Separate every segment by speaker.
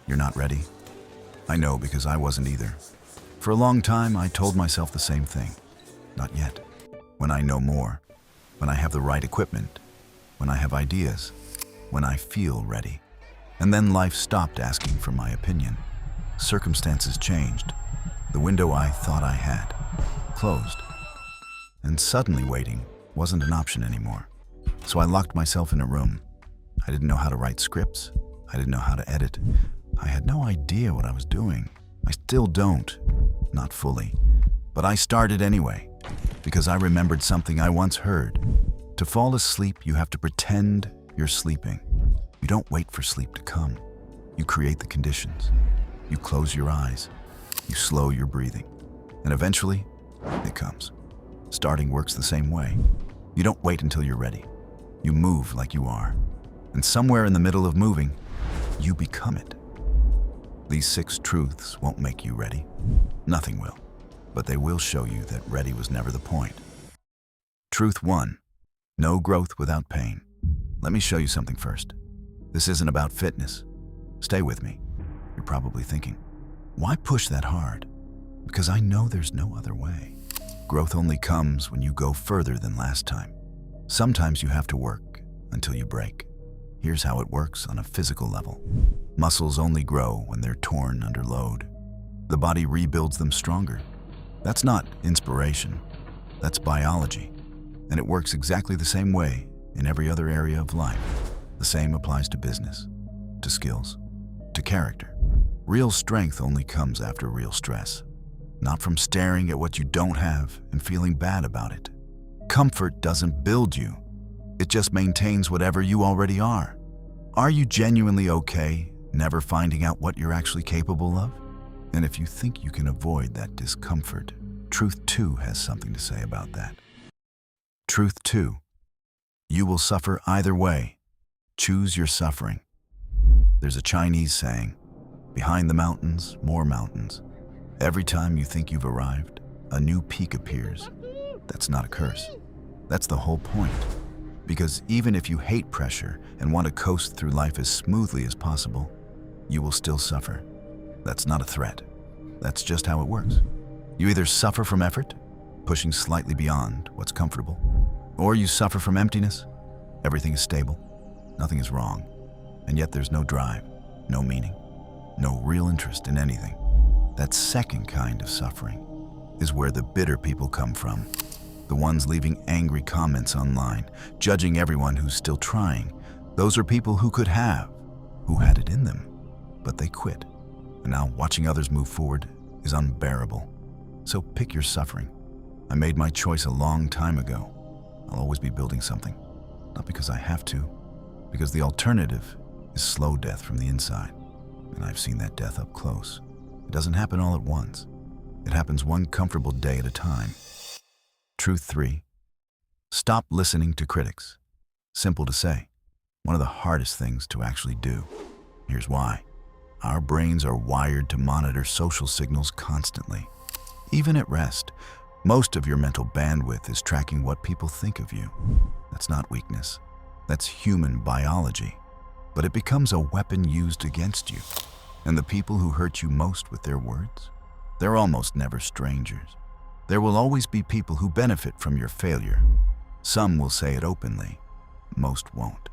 Speaker 1: You're not ready? I know because I wasn't either. For a long time, I told myself the same thing. Not yet. When I know more, when I have the right equipment, when I have ideas, when I feel ready. And then life stopped asking for my opinion. Circumstances changed. The window I thought I had closed. And suddenly waiting wasn't an option anymore. So I locked myself in a room. I didn't know how to write scripts. I didn't know how to edit. I had no idea what I was doing. I still don't. Not fully. But I started anyway, because I remembered something I once heard. To fall asleep, you have to pretend you're sleeping. You don't wait for sleep to come. You create the conditions. You close your eyes. You slow your breathing. And eventually, it comes. Starting works the same way. You don't wait until you're ready. You move like you are. And somewhere in the middle of moving, you become it. These 6 truths won't make you ready. Nothing will. But they will show you that ready was never the point. Truth 1. No growth without pain. Let me show you something first. This isn't about fitness. Stay with me. You're probably thinking, why push that hard? Because I know there's no other way. Growth only comes when you go further than last time. Sometimes you have to work until you break. Here's how it works on a physical level. Muscles only grow when they're torn under load. The body rebuilds them stronger. That's not inspiration. That's biology. And it works exactly the same way in every other area of life. The same applies to business, to skills, to character. Real strength only comes after real stress, not from staring at what you don't have and feeling bad about it. Comfort doesn't build you. It just maintains whatever you already are. Are you genuinely okay, never finding out what you're actually capable of? And if you think you can avoid that discomfort, Truth 2 has something to say about that. Truth 2. You will suffer either way. Choose your suffering. There's a Chinese saying, behind the mountains, more mountains. Every time you think you've arrived, a new peak appears. That's not a curse. That's the whole point. Because even if you hate pressure and want to coast through life as smoothly as possible, you will still suffer. That's not a threat. That's just how it works. You either suffer from effort, pushing slightly beyond what's comfortable, or you suffer from emptiness. Everything is stable, nothing is wrong, and yet there's no drive, no meaning, no real interest in anything. That second kind of suffering is where the bitter people come from. The ones leaving angry comments online, judging everyone who's still trying. Those are people who could have, who had it in them, but they quit. And now watching others move forward is unbearable. So pick your suffering. I made my choice a long time ago. I'll always be building something. Not because I have to, because the alternative is slow death from the inside. And I've seen that death up close. It doesn't happen all at once. It happens one comfortable day at a time. Truth 3. Stop listening to critics. Simple to say. One of the hardest things to actually do. Here's why. Our brains are wired to monitor social signals constantly. Even at rest, most of your mental bandwidth is tracking what people think of you. That's not weakness. That's human biology. But it becomes a weapon used against you. And the people who hurt you most with their words, they're almost never strangers. There will always be people who benefit from your failure. Some will say it openly. Most won't.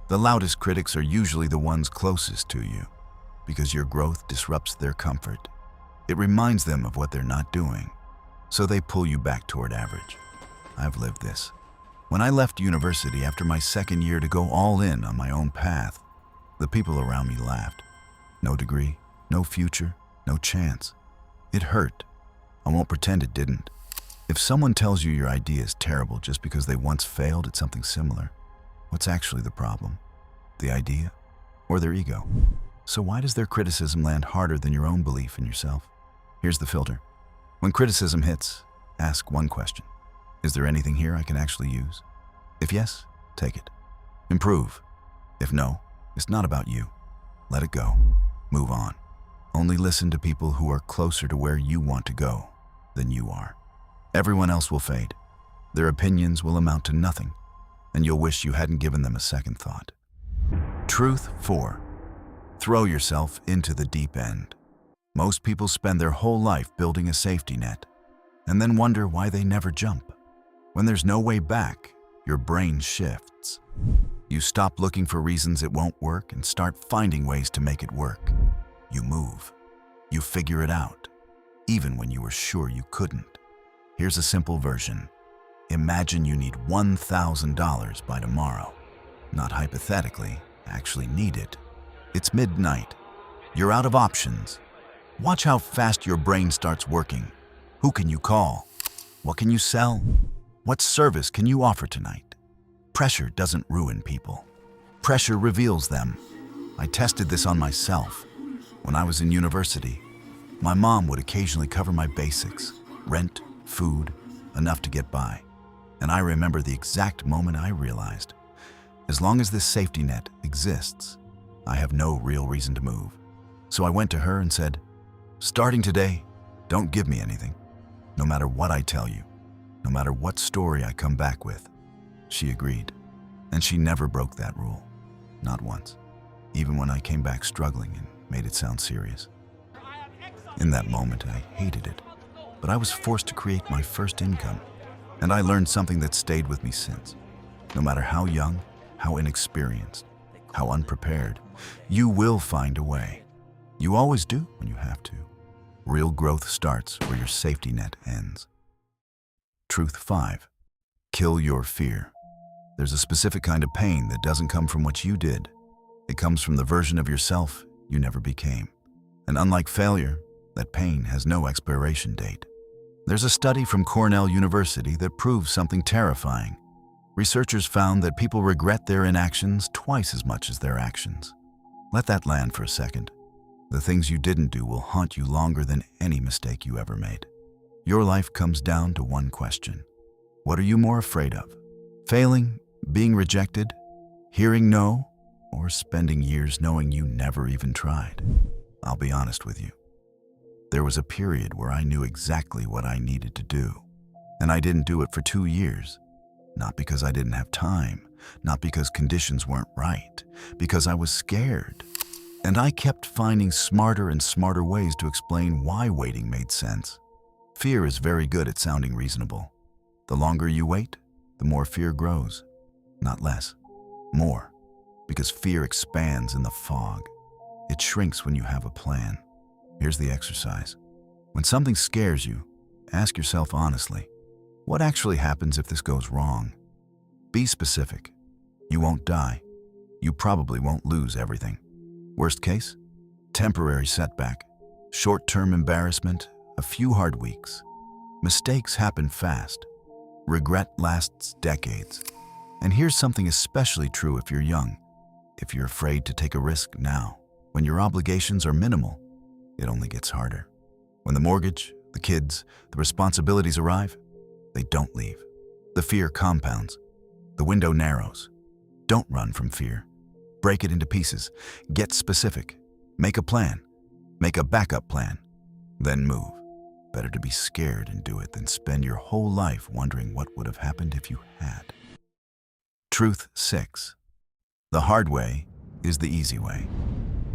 Speaker 1: The loudest critics are usually the ones closest to you, because your growth disrupts their comfort. It reminds them of what they're not doing, so they pull you back toward average. I've lived this. When I left university after my second year to go all in on my own path, the people around me laughed. No degree, no future, no chance. It hurt. I won't pretend it didn't. If someone tells you your idea is terrible just because they once failed at something similar, what's actually the problem? The idea or their ego? So why does their criticism land harder than your own belief in yourself? Here's the filter. When criticism hits, ask one question. Is there anything here I can actually use? If yes, take it. Improve. If no, it's not about you. Let it go. Move on. Only listen to people who are closer to where you want to go than you are. Everyone else will fade. Their opinions will amount to nothing, and you'll wish you hadn't given them a second thought. Truth 4. Throw yourself into the deep end. Most people spend their whole life building a safety net and then wonder why they never jump. When there's no way back, your brain shifts. You stop looking for reasons it won't work and start finding ways to make it work. You move. You figure it out, even when you were sure you couldn't. Here's a simple version. Imagine you need $1,000 by tomorrow. Not hypothetically, actually need it. It's midnight. You're out of options. Watch how fast your brain starts working. Who can you call? What can you sell? What service can you offer tonight? Pressure doesn't ruin people. Pressure reveals them. I tested this on myself. When I was in university, my mom would occasionally cover my basics, rent, food, enough to get by. And I remember the exact moment I realized, as long as this safety net exists, I have no real reason to move. So I went to her and said, starting today, don't give me anything. No matter what I tell you, no matter what story I come back with. She agreed, and she never broke that rule. Not once, even when I came back struggling and made it sound serious. In that moment, I hated it, but I was forced to create my first income, and I learned something that stayed with me since. No matter how young, how inexperienced, how unprepared, you will find a way. You always do when you have to. Real growth starts where your safety net ends. Truth 5. Kill your fear. There's a specific kind of pain that doesn't come from what you did. It comes from the version of yourself you never became. And unlike failure, that pain has no expiration date. There's a study from Cornell University that proves something terrifying. Researchers found that people regret their inactions twice as much as their actions. Let that land for a second. The things you didn't do will haunt you longer than any mistake you ever made. Your life comes down to one question. What are you more afraid of? Failing, being rejected, hearing no, or spending years knowing you never even tried? I'll be honest with you. There was a period where I knew exactly what I needed to do, and I didn't do it for 2 years. Not because I didn't have time, not because conditions weren't right, because I was scared. And I kept finding smarter and smarter ways to explain why waiting made sense. Fear is very good at sounding reasonable. The longer you wait, the more fear grows. Not less, more. Because fear expands in the fog. It shrinks when you have a plan. Here's the exercise. When something scares you, ask yourself honestly, what actually happens if this goes wrong? Be specific. You won't die. You probably won't lose everything. Worst case, temporary setback, short-term embarrassment, a few hard weeks. Mistakes happen fast. Regret lasts decades. And here's something especially true if you're young. If you're afraid to take a risk now, when your obligations are minimal, it only gets harder. When the mortgage, the kids, the responsibilities arrive, they don't leave. The fear compounds. The window narrows. Don't run from fear. Break it into pieces. Get specific. Make a plan. Make a backup plan. Then move. Better to be scared and do it than spend your whole life wondering what would have happened if you had. Truth 6. The hard way is the easy way.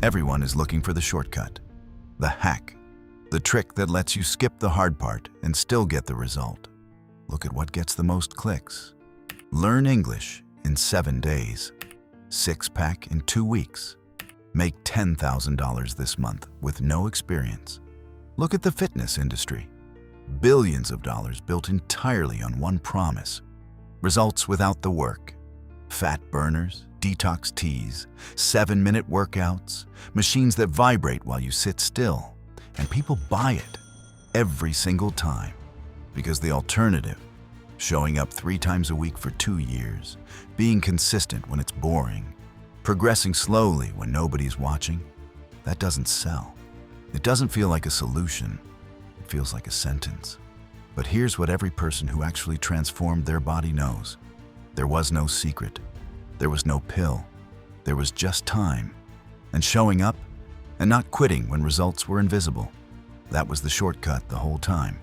Speaker 1: Everyone is looking for the shortcut. The hack. The trick that lets you skip the hard part and still get the result. Look at what gets the most clicks. Learn English in 7 days. 6-pack in 2 weeks. Make $10,000 this month with no experience. Look at the fitness industry. Billions of dollars built entirely on one promise. Results without the work. Fat burners, detox teas, 7-minute workouts, machines that vibrate while you sit still. And people buy it every single time. Because the alternative, showing up 3 times a week for 2 years, being consistent when it's boring, progressing slowly when nobody's watching, that doesn't sell. It doesn't feel like a solution. It feels like a sentence. But here's what every person who actually transformed their body knows. There was no secret. There was no pill. There was just time. And showing up and not quitting when results were invisible. That was the shortcut the whole time.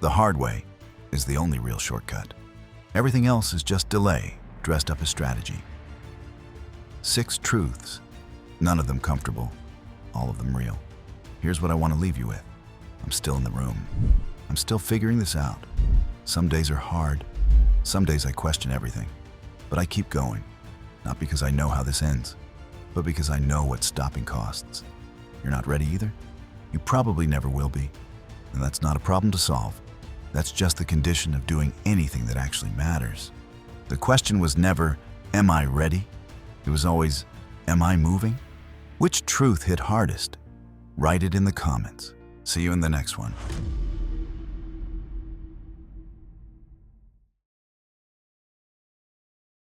Speaker 1: The hard way is the only real shortcut. Everything else is just delay, dressed up as strategy. 6 truths. None of them comfortable, all of them real. Here's what I want to leave you with. I'm still in the room. I'm still figuring this out. Some days are hard. Some days I question everything. But I keep going, not because I know how this ends, but because I know what stopping costs. You're not ready either? You probably never will be. And that's not a problem to solve. That's just the condition of doing anything that actually matters. The question was never, am I ready? It was always, am I moving? Which truth hit hardest? Write it in the comments. See you in the next one.